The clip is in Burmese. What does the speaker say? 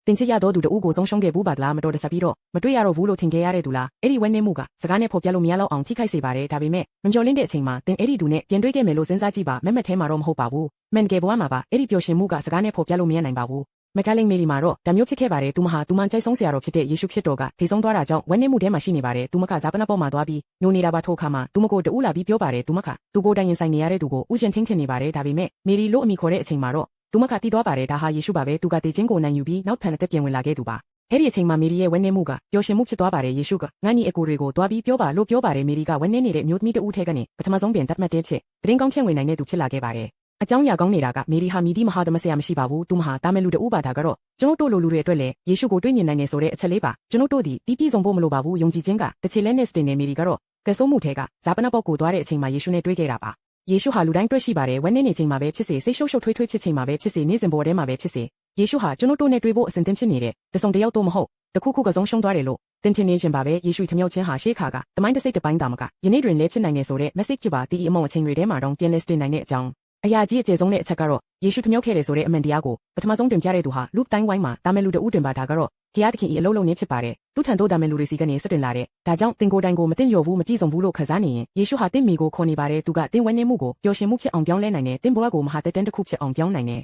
တင်ချစ်ရတော့သူတူကိုဆုံးရှုံးခဲ့ဘူးပါလားမတော်တဆပြီးတော့မတွေ့ရတော့ဘူးလို့ထင်ခဲ့ရတဲ့သူလားအဲ့ဒီဝဲနေမှုကစကားနဲ့ဖော်ပြလို့မရတော့အောင်ထိခိုက်စေပါတယ်ဒါပေမဲ့မမျှော်လင့်တဲ့အချိန်မှာတင်အဲ့ဒီသူနဲ့ပြန်တွေ့ခဲ့မယ်လို့စဉ်းစားကြည့်ပါမက်ထဲမှာတော့မဟုတ်ပါဘူးမန်ကယ်ဘွားမှာပါအဲ့ဒီပျော်ရွှင်မှုကစကားနဲ့ဖော်ပြလို့မရနိုင်ပါဘူးမကလိန်မေလီမှာတော့ဒါမျိုးဖြစ်ခဲ့ပါတယ်သူမဟာသူမှကြိုက်ဆုံးဆရာတော်ဖြစ်တဲ့ယေရှုခရစ်တော်ကဒေဆုံးသွားတာကြောင့်ဝဲနေမှုထဲမှာရှိနေပါတယ်သူမကဇာပနာပေါ်မှာသွားပြီးညိုနေတာပါထို့ခါမှာသူမကိုတူလာပြီးပြောပါတယ်သူမကသူကိုတိုင်ရင်ဆိုင်နေရတဲ့သူကိုဥရှင်ထင်းထင်နေပါတယ်ဒါပေမဲ့မေလီလို့အမိခေါ်တဲ့အချိန်မှာတော့သူမကတီးသွားပါတယ်ဒါဟာယေရှုပါပဲသူကတေခြင်းကိုနိုင်ယူပြီးနောက်ဖန်အသက်ပြင်ဝင်လာခဲ့သူပါအဲ့ဒီအချိန်မှာမေလီရဲ့ဝဲနေမှုကပျော်ရွှင်မှုဖြစ်သွားပါတယ်ယေရှုကငါညီအကိုတွေကိုတွားပြီးပြောပါလို့ပြောပါတယ်မေလီကဝဲနေနေတဲ့အမျိုးသမီးတဦးထဲကနေပထမဆုံးပြန်တတ်မှတ်တဲ့ဖြစ်တရင်ကောင်းချက်ဝင်နိုင်တဲ့သူဖြစ်လာခဲ့ပါတယ်အကြောင်းအရာကောင်းနေတာကမေလီဟာမိဒီမဟာသမဆရာမရှိပါဘူးသူမဟာတာမဲလူတူပါတာကတော့ကျွန်တော်တို့လိုလူတွေအတွက်လည်းယေရှုကိုတွေ့မြင်နိုင်နေဆိုတဲ့အချက်လေးပါကျွန်တော်တို့ဒီပြီးပြည့်စုံဖို့မလိုပါဘူးယုံကြည်ခြင်းကတစ်ချေလဲနဲ့စတင်နေမေလီကတော့ကဆိုးမှုထဲကဇာပနာပေါက်ကိုသွားတဲ့အချိန်မှာယေရှုနဲ့တွေ့ခဲ့တာပါယေရှုဟာလူတိုင်းတွေ့ရှိပါတယ်ဝဲနေနေချိန်မှာပဲဖြစ်စေစိတ်ရှုပ်ရှုပ်ထွေးထွေးဖြစ်ချိန်မှာပဲဖြစ်စေနေ့စဉ်ပေါ်ထဲမှာပဲဖြစ်စေယေရှုဟာကျွန်တော်တို့နဲ့တွေ့ဖို့အစဉ်သင့်ဖြစ်နေတဲ့တစုံတစ်ယောက်တော့မဟုတ်တခုခုကဆုံးရှုံးသွားတယ်လို့တင်ထင်နေခြင်းပါပဲယေရှုထမြောက်ခြင်းဟာရှေးခါကတမိုင်းတစ်စိတ်တစ်ပိုင်းတာမကယနေ့တွင်လည်းဖြစ်နိုင်နေဆိုတဲ့ message ပါတီအမောင်အချိန်တွေထဲမှာတော့ပြန်လဲစတင်နိုင်တဲ့အကြောင်းအရာကြီးအကျယ်ဆုံးတဲ့အချက်ကတော့ယေရှုထမြောက်ခဲ့တယ်ဆိုတဲ့အမှန်တရားကိုပထမဆုံးတင်ပြတဲ့သူဟာလူတိုင်းဝိုင်းမှာတာမဲလူတူတင်ပါတာကတော့ဂေယသခင်ဤအလုံးလုံးနဲ့ဖြစ်ပါတယ်သူထံတို့တာမဲလူတွေစီကနေစတင်လာတဲ့ဒါကြောင့်တင်ကိုယ်တိုင်ကိုမတင်လျော်ဘူးမကြည့်စုံဘူးလို့ခန်းစားနေရင်ယေရှုဟာတင့်မိကိုခေါ်နေပါတယ်သူကတင်ဝဲနေမှုကိုပျော်ရွှင်မှုဖြစ်အောင်ပြောင်းလဲနိုင်တယ်တင်ဘဝကိုမဟာတက်တန်းတစ်ခုဖြစ်အောင်ပြောင်းနိုင်တယ်